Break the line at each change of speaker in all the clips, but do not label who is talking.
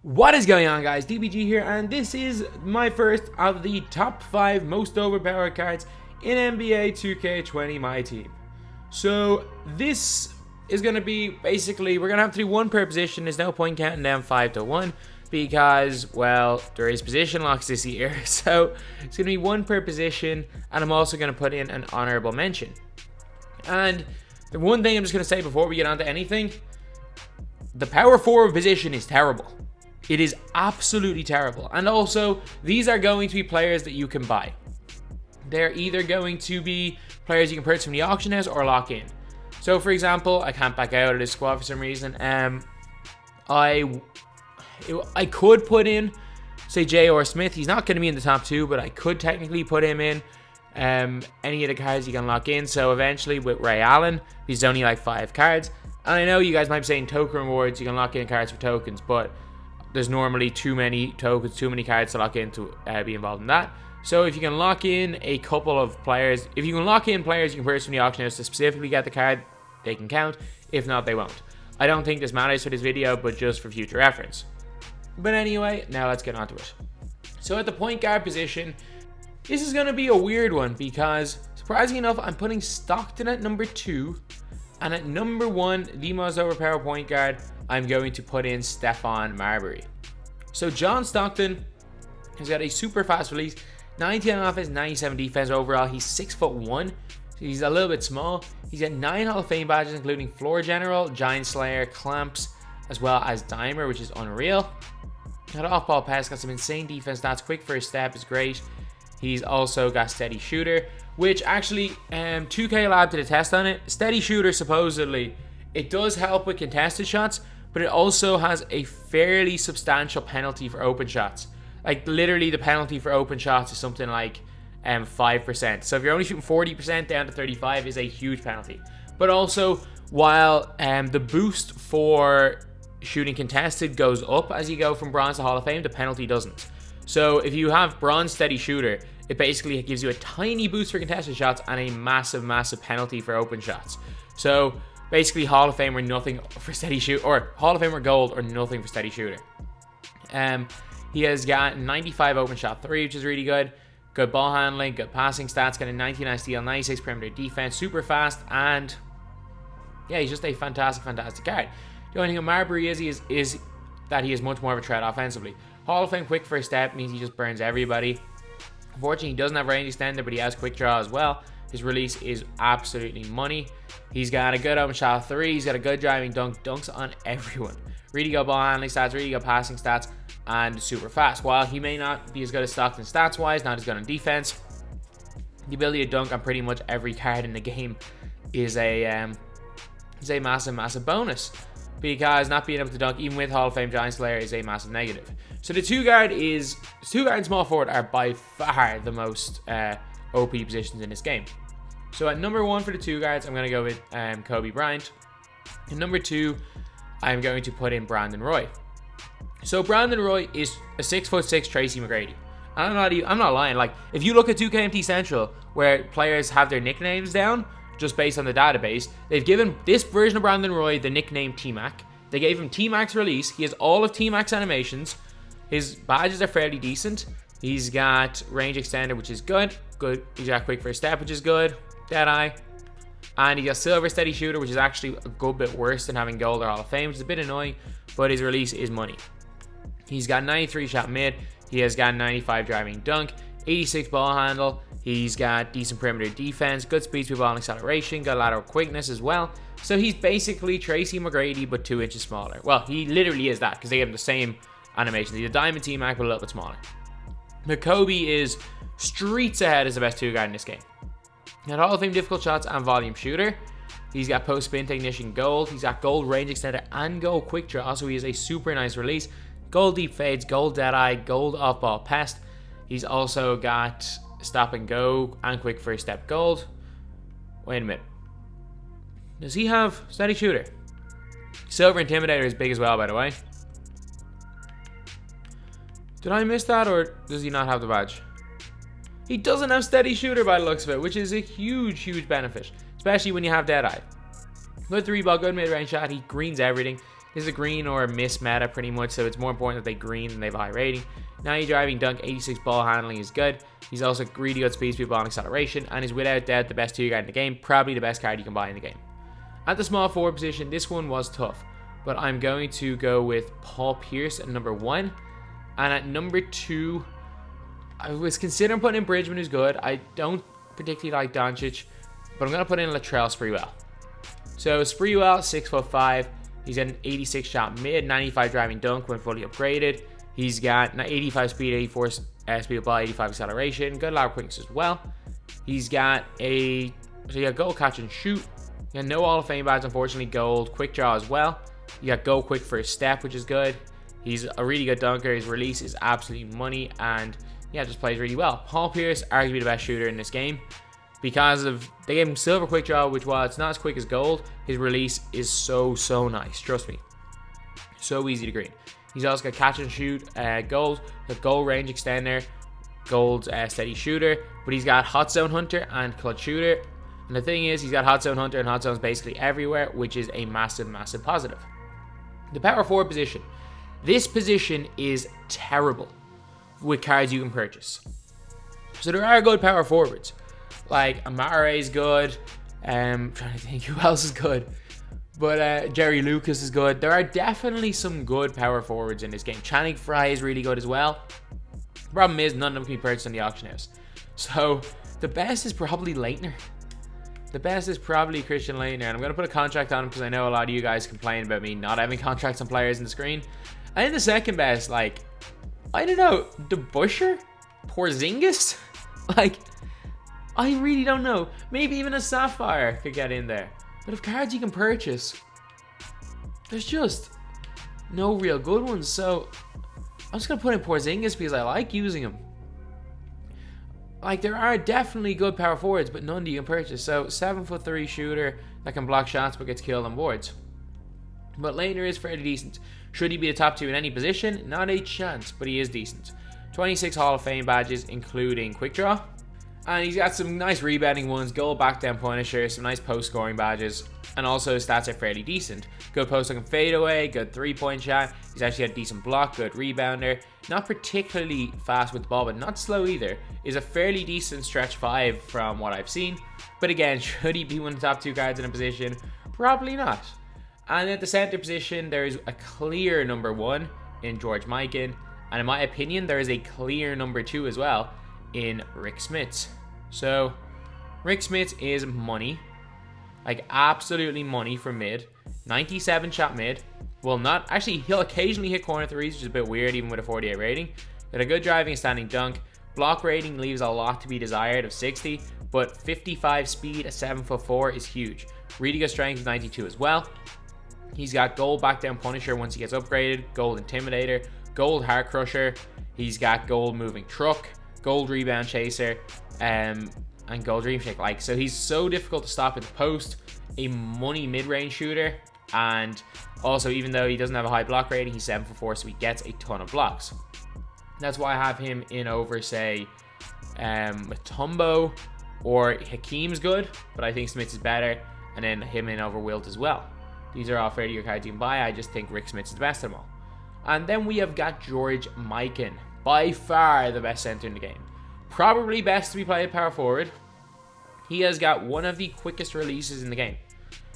What is going on, guys? DBG here, and this is my first of the top 5 most overpowered cards in NBA 2K20 MyTEAM. So this is going to be basically, we're going to have to do one per position. There's no point counting down 5 to 1 because, well, there is position locks this year. So it's going to be one per position, and I'm also going to put in an honorable mention. And the one thing I'm just going to say before we get on to anything, the power forward position is terrible. It is absolutely terrible. And also, these are going to be players that you can buy. They're either going to be players you can purchase from the auction house or lock in. So, for example, I can't back out of this squad for some reason. I could put in, say, J.R. Smith. He's not going to be in the top 2, but I could technically put him in any of the cards you can lock in. So, eventually, with Ray Allen, he's only like 5 cards. And I know you guys might be saying token rewards, you can lock in cards for tokens, but there's normally too many tokens, too many cards to lock in to be involved in that. So if you can lock in a couple of players, if you can lock in players you can purchase from the auction house to specifically get the card, they can count. If not, they won't. I don't think this matters for this video, but just for future reference. But anyway, now let's get on to it. So at the point guard position, this is going to be a weird one because, surprisingly enough, I'm putting Stockton at number 2. And at number 1, the most overpowered point guard, I'm going to put in Stephon Marbury. So John Stockton has got a super fast release, 99 offense, 97 defense. Overall, he's 6'1". So he's a little bit small. He's got 9 Hall of Fame badges, including Floor General, Giant Slayer, Clamps, as well as Dimer, which is unreal. Got off-ball pass, got some insane defense stats. Quick first step is great. He's also got steady shooter, which actually 2K Lab did a test on it. Steady shooter, supposedly, it does help with contested shots, but it also has a fairly substantial penalty for open shots. Like, literally, the penalty for open shots is something like 5%. So if you're only shooting 40% down to 35 is a huge penalty. But also, while the boost for shooting contested goes up as you go from bronze to Hall of Fame, the penalty doesn't. So if you have bronze steady shooter, it basically gives you a tiny boost for contested shots and a massive, massive penalty for open shots. So basically, Hall of Fame or nothing for steady shoot, or Hall of Fame or gold or nothing for steady shooter. He has got 95 open shot 3, which is really good. Good ball handling, good passing stats, got a 99 steal, 96 perimeter defense, super fast, and yeah, he's just a fantastic, fantastic card. The only thing with Marbury is that he is much more of a threat offensively. Hall of Fame quick first step means he just burns everybody. Unfortunately, he doesn't have range extender, but he has quick draw as well. His release is absolutely money. He's got a good open shot 3. He's got a good driving dunk. Dunks on everyone. Really good ball handling stats, really good passing stats, and super fast. While he may not be as good as Stockton stats-wise, not as good on defense, the ability to dunk on pretty much every card in the game is a massive, massive bonus. Because not being able to dunk, even with Hall of Fame Giant Slayer, is a massive negative. So the 2-guard and small forward are by far the most OP positions in this game. So at number 1 for the 2 guards, I'm going to go with Kobe Bryant. And number 2, I'm going to put in Brandon Roy. So Brandon Roy is a 6'6" Tracy McGrady. And I'm not lying. Like, if you look at 2KMT Central, where players have their nicknames down just based on the database, they've given this version of Brandon Roy the nickname T-Mac. They gave him T-Mac's release. He has all of T-Mac's animations. His badges are fairly decent. He's got range extender, which is good. He's got quick first step, which is good. Deadeye. And he got silver steady shooter, which is actually a good bit worse than having gold or Hall of Fame, which is a bit annoying, but his release is money. He's got 93 shot mid. He has got 95 driving dunk, 86 ball handle. He's got decent perimeter defense, good speed, speed ball and acceleration, got lateral quickness as well. So he's basically Tracy McGrady, but 2 inches smaller. Well, he literally is that because they have the same animations. He's a diamond T-Mac, but a little bit smaller. But Kobe is streets ahead as the best 2-guard in this game. At Hall of Fame difficult shots and volume shooter. He's got post spin technician gold. He's got gold range extender and gold quick draw. So he has a super nice release. Gold deep fades, gold deadeye, gold off ball pest. He's also got stop and go and quick first step gold. Wait a minute. Does he have steady shooter? Silver intimidator is big as well, by the way. Did I miss that, or does he not have the badge? He doesn't have steady shooter by the looks of it, which is a huge, huge benefit, especially when you have Deadeye. Good 3-ball, good mid-range shot. He greens everything. This is a green or a miss meta pretty much, so it's more important that they green than they have a high rating. 90 driving, dunk, 86 ball handling is good. He's also really good speed, ball, and acceleration, and is without doubt the best 2 guard in the game, probably the best card you can buy in the game. At the small forward position, this one was tough, but I'm going to go with Paul Pierce at number 1, and at number 2, I was considering putting in Bridgman, who's good. I don't particularly like Doncic, but I'm going to put in Latrell Sprewell. So Sprewell, 6'5", he's got an 86 shot mid, 95 driving dunk when fully upgraded. He's got 85 speed, 84 speed ball, 85 acceleration, good lateral quickness as well. He's got goal catch and shoot. You got no Hall of Fame badge, unfortunately. Gold quick draw as well. You got go quick for his step, which is good. He's a really good dunker. His release is absolutely money, and yeah, just plays really well. Paul Pierce, arguably the best shooter in this game, because of they gave him silver quick draw, which while it's not as quick as gold, his release is so nice. Trust me, so easy to green. He's also got catch and shoot, gold, the goal range extender, gold steady shooter, but he's got hot zone hunter and clutch shooter. And the thing is, he's got hot zone hunter, and hot zone's basically everywhere, which is a massive positive. The power forward position. This position is terrible with cards you can purchase. So there are good power forwards, like Amare is good. I'm trying to think who else is good. But Jerry Lucas is good. There are definitely some good power forwards in this game. Channing Frye is really good as well. The problem is none of them can be purchased on the auction house. So the best is probably Leitner. The best is probably Christian Leitner. And I'm going to put a contract on him because I know a lot of you guys complain about me not having contracts on players in the screen. I think the second best, like, I don't know, DeBuscher? Porzingis? Like, I really don't know. Maybe even a Sapphire could get in there. But of cards you can purchase, there's just no real good ones. So I'm just going to put in Porzingis because I like using him. Like, there are definitely good power forwards, but none that you can purchase. So 7'3" shooter that can block shots but gets killed on boards. But Leitner is fairly decent. Should he be a top 2 in any position? Not a chance, but he is decent. 26 Hall of Fame badges, including quick draw. And he's got some nice rebounding ones, goal back down punisher, some nice post scoring badges, and also his stats are fairly decent. Good post looking fadeaway, good 3-point shot. He's actually got a decent block, good rebounder. Not particularly fast with the ball, but not slow either. Is a fairly decent stretch 5 from what I've seen. But again, should he be one of the top 2 cards in a position? Probably not. And at the center position, there is a clear number 1 in George Mikan. And in my opinion, there is a clear number 2 as well in Rick Smits. So, Rick Smits is money. Like, absolutely money for mid. 97 shot mid. Well, not... Actually, he'll occasionally hit corner threes, which is a bit weird, even with a 48 rating. Got a good driving and standing dunk. Block rating leaves a lot to be desired of 60. But 55 speed at 7'4" is huge. Really good strength of 92 as well. He's got gold back down punisher once he gets upgraded. Gold intimidator. Gold heart crusher. He's got gold moving truck. Gold rebound chaser. And gold dream shake. Like, so he's so difficult to stop at the post. A money mid-range shooter. And also, even though he doesn't have a high block rating, he's 7'4", so he gets a ton of blocks. That's why I have him in over, say, Mutombo, or Hakeem's good, but I think Smits is better, and then him in over Wilt as well. These are all fairly good cards you can buy. I just think Rick Smits is the best of them all. And then we have got George Mikan, by far the best center in the game. Probably best to be played power forward. He has got one of the quickest releases in the game.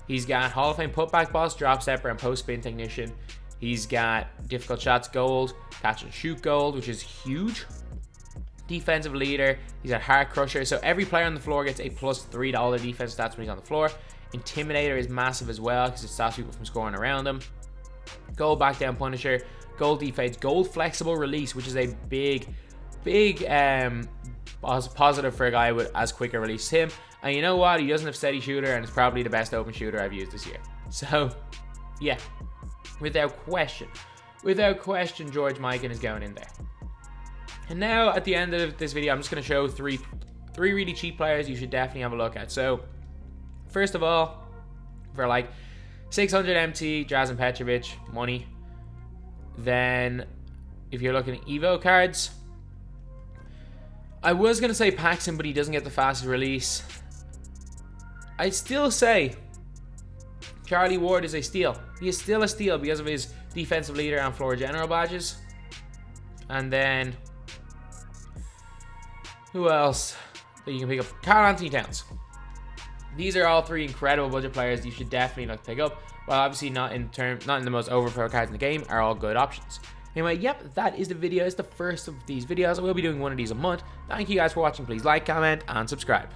He's got Hall of Fame putback boss, drop stepper, and post spin technician. He's got difficult shots gold, catch and shoot gold, which is huge. Defensive leader. He's got heart crusher. So every player on the floor gets a plus $3 defense stats when he's on the floor. Intimidator is massive as well because it stops people from scoring around him. Gold back down punisher. Gold defense. Gold flexible release, which is a big positive for a guy with as quick a release as him. And you know what? He doesn't have steady shooter, and it's probably the best open shooter I've used this year. So, yeah. Without question, George Mikan is going in there. And now, at the end of this video, I'm just going to show three really cheap players you should definitely have a look at. So, first of all, for like 600 MT, Drazen Petrovic, money. Then, if you're looking at Evo cards, I was going to say Paxson, but he doesn't get the fastest release. I'd still say Charlie Ward is a steal. He is still a steal because of his defensive leader and floor general badges. And then, who else that you can pick up? Karl Anthony Towns. These are all 3 incredible budget players you should definitely look to pick up. While obviously not in the most overpowered cards in the game, are all good options. Anyway, yep, that is the video. It's the first of these videos. I will be doing one of these a month. Thank you guys for watching. Please like, comment, and subscribe.